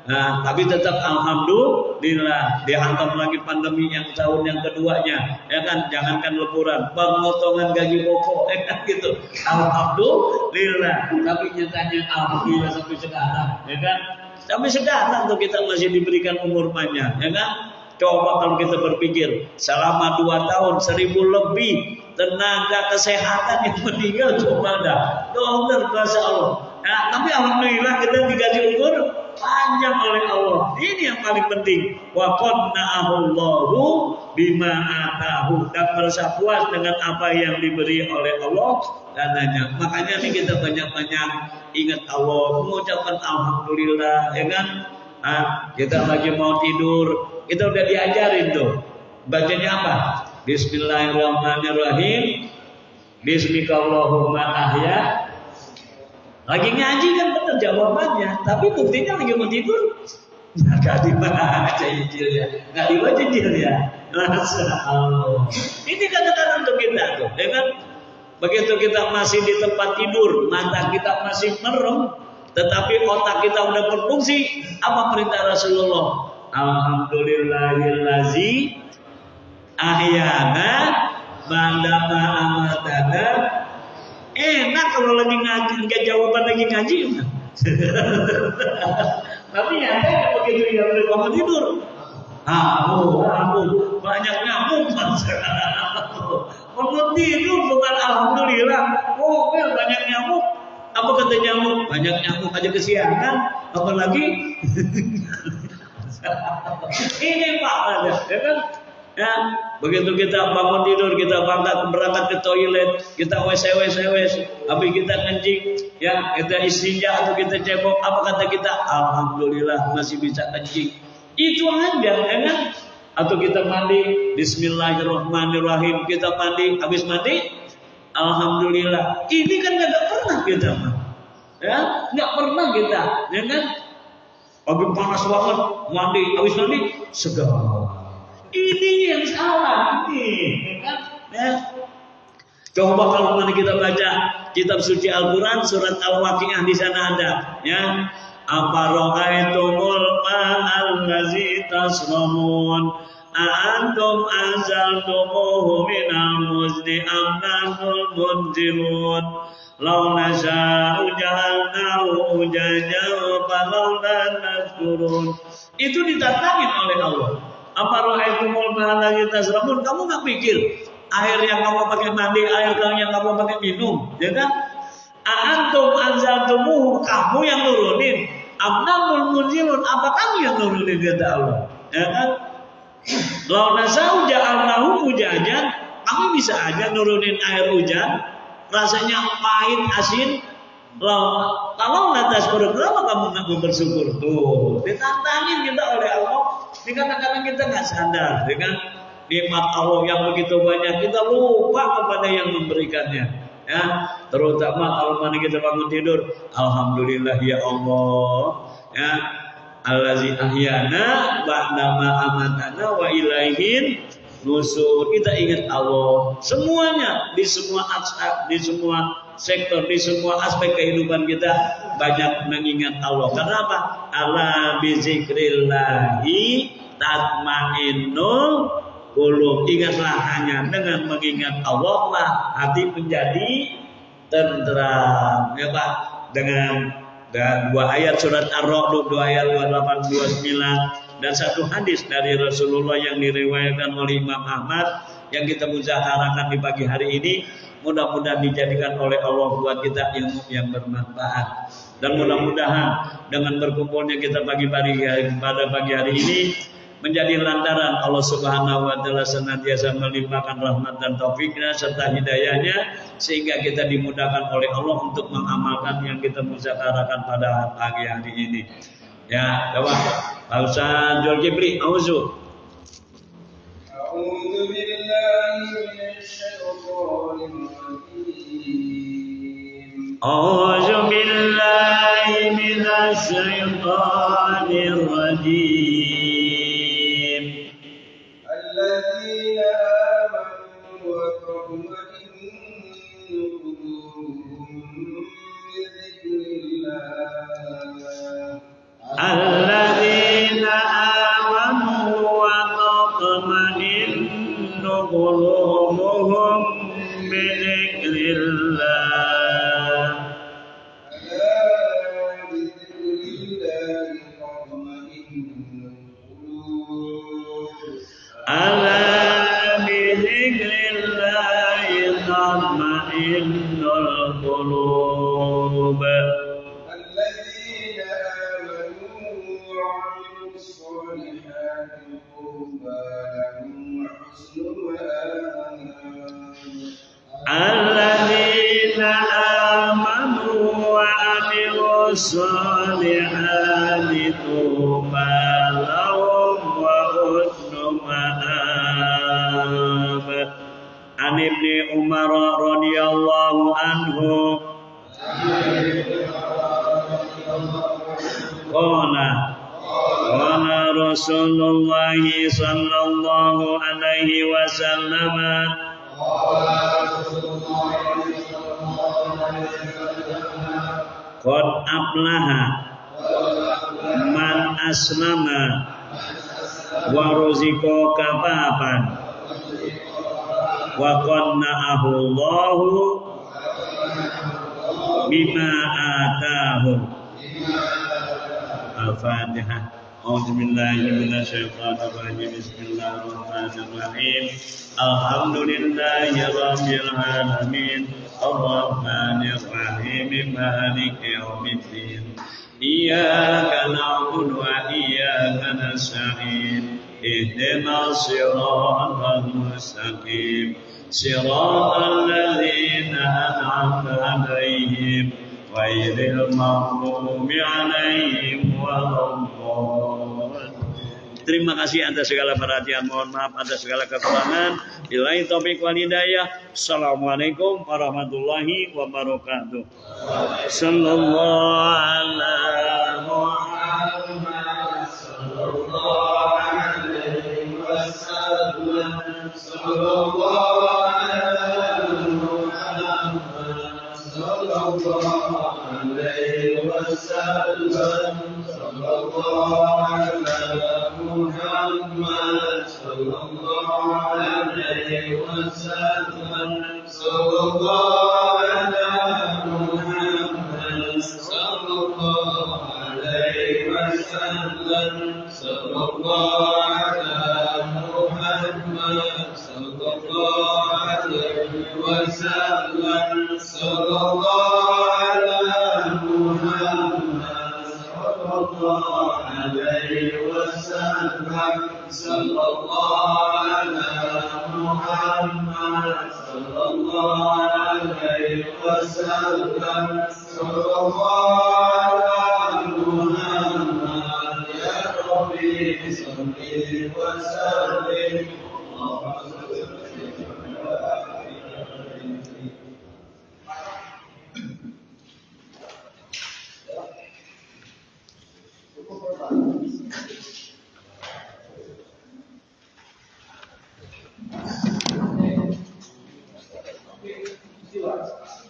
A: Nah, tapi tetap alhamdulillah dihantam lagi pandemi yang tahun yang keduanya, ya kan? Jangankan lemburan, pemotongan gaji pokok, ya kan gitu. Alhamdulillah, tapi nyatanya alhamdulillah sampai sekarang, ya kan? Sampai sekarang tuh kita masih diberikan umur panjang, ya kan? Coba kalau kita berpikir selama 2 tahun 1000 lebih tenaga kesehatan yang meninggal coba dah. Dokter Masya Allah. Ya, tapi alhamdulillah kita digaji umur panjang oleh Allah. Ini yang paling penting. Wa qanna'ahullahu bima atahu, dan merasa puas dengan apa yang diberi oleh Allah dananya. Makanya nih kita banyak-banyak ingat Allah, mengucapkan alhamdulillah, ya kan? Kita lagi mau tidur, kita udah diajarin tuh. Bacanya apa? Bismillahirrahmanirrahim. Bismikallahumma ahya. Lagi ngaji kan benar jawabannya, tapi buktinya lagi mau tidur nggak dibaca injilnya, nggak dibaca injilnya. Masya Allah. Ini kadang-kadang untuk kita tuh, ya kan? Begitu kita masih di tempat tidur, mata kita masih merem, tetapi otak kita udah berfungsi. Apa perintah Rasulullah? Alhamdulillahillazi ahyana ba'dama amatana. Enak kalau lagi ngaji, nggak jawaban lagi ngaji. Tapi nyata begitu ya udah bangun tidur, banyak nyamuk. Bangun tidur bukan alhamdulillah, banyak nyamuk. Apa kata nyamuk? Banyak nyamuk aja kesiangan, apalagi ini Pak ada, ya kan? Ya, begitu kita bangun tidur, kita berangkat ke toilet, kita wes, habis kita kencing, ya kita istinja atau kita cebok, apa kata kita? Alhamdulillah masih bisa kencing. Itu aja, ya kan? Atau kita mandi, Bismillahirrahmanirrahim, kita mandi, habis mandi, Alhamdulillah. Ini kan nggak pernah kita, ya nggak pernah kita, ya kan? Habis panas banget, mandi, habis mandi, segar. Ini yang salah ini, kan? Ya. Coba kalau mana kita baca kitab suci Al-Quran surat Al-Waqiah di sana ada, ya. Afara'aitumul ma'allazi tasramun antum anzaltumuhu minal muzni am nahnul munzilun law nasha'u ja'alnahu ujajan falawla tashkurun. Itu ditantangin oleh Allah. Apa rohaikumul ma'allazi tasramun? Kamu nggak pikir air yang kamu pakai mandi, air yang kamu pakai minum, ya kan? Antum anzaltumuhu, kamu yang nurunin. Amnamul munzilun, apa kamu yang nurunin kata Allah, ya kan? Law nasau ja'alnahu ujajan, kami bisa aja nurunin air hujan, rasanya pahit asin. Kalau lantas berapa kamu nggak mau bersyukur? Tuh, ditantangin kita oleh Allah. Ini kadang-kadang kita nggak sadar, dengan nikmat Allah yang begitu banyak kita lupa kepada yang memberikannya. Ya, terutama kalau mana kita bangun tidur, alhamdulillah ya Allah, ya allazi ahyana ba'da ma amatana wa ilaihin nusur. Kita ingat Allah semuanya, di semua aspek, di semua sektor, di semua aspek kehidupan kita banyak mengingat Allah. Karena apa? Ala bizikrillahi tatmainnul qulub. Ingatlah, hanya dengan mengingat Allah lah hati menjadi tenteram, ya Pak. Dengan dua ayat surat Ar-Ra'd, 2 ayat 28 29, dan satu hadis dari Rasulullah yang diriwayatkan oleh Imam Ahmad yang kita muzakarakan di pagi hari ini. Mudah-mudahan dijadikan oleh Allah buat kita ilmu yang bermanfaat, dan mudah-mudahan dengan berkumpulnya kita pada pagi hari ini menjadi lantaran Allah Subhanahu wa taala senantiasa melimpahkan rahmat dan taufiknya serta hidayahnya, sehingga kita dimudahkan oleh Allah untuk mengamalkan yang kita muzakarakan pada pagi hari ini. Ya, coba Pak Ustaz Zulkifli, auzu
B: billahi minasyaitonir rajim.
A: Auzu billahi minasyaitonir rajim.
B: الذين آمنوا وتطمئن قلوبهم بذكر الله.
A: الذين آمنوا وتطمئن قلوبهم بذكر الله.
B: ألا بذكر الله تطمئن القلوب.
A: ألا بذكر الله تطمئن القلوب.
B: الذين آمنوا وعملوا الصالحات طوبى لهم وحسن مآب.
A: الذين آمنوا وعملوا الصالحات طوبى لهم وحسن مآب. عن ابن عمر رضي الله عنه قال رسول الله صلى الله عليه وسلم قد أفلح من أسلم ورزق كفافا وقنعه الله بما آتاه. الفاتحة. أعوذ بالله من الشيطان الرجيم. بسم الله الرحمن الرحيم. الحمد لله رب العالمين. الرحمن الرحيم مالك يوم الدين إياك نعبد وإياك نستعين اهدنا الصراط المستقيم صراط الذين أنعمت عليهم غير المغضوب عليهم ولا الضالين. Terima kasih atas segala perhatian. Mohon maaf atas segala kekurangan. Billahi taufiq wal hidayah. Assalamualaikum warahmatullahi wabarakatuh. Sallallahu ala Muhammad sallallahu alaihi wasallam. Sallallahu ala Muhammad sallallahu alaihi wasallam. Sallallahu ala Muhammad sallallahu alaihi wasallam. Sallallahu ala Muhammad sallallahu alaihi wasallam. Sallallahu ala Muhammad sallallahu alaihi wasallam. Sallallahu ala Muhammad sallallahu alaihi wasallam. Sallallahu ala Muhammad sallallahu alaihi wasallam. Sallallahu ala Muhammad ya Rabbi salli wa sallim.
C: Silakan.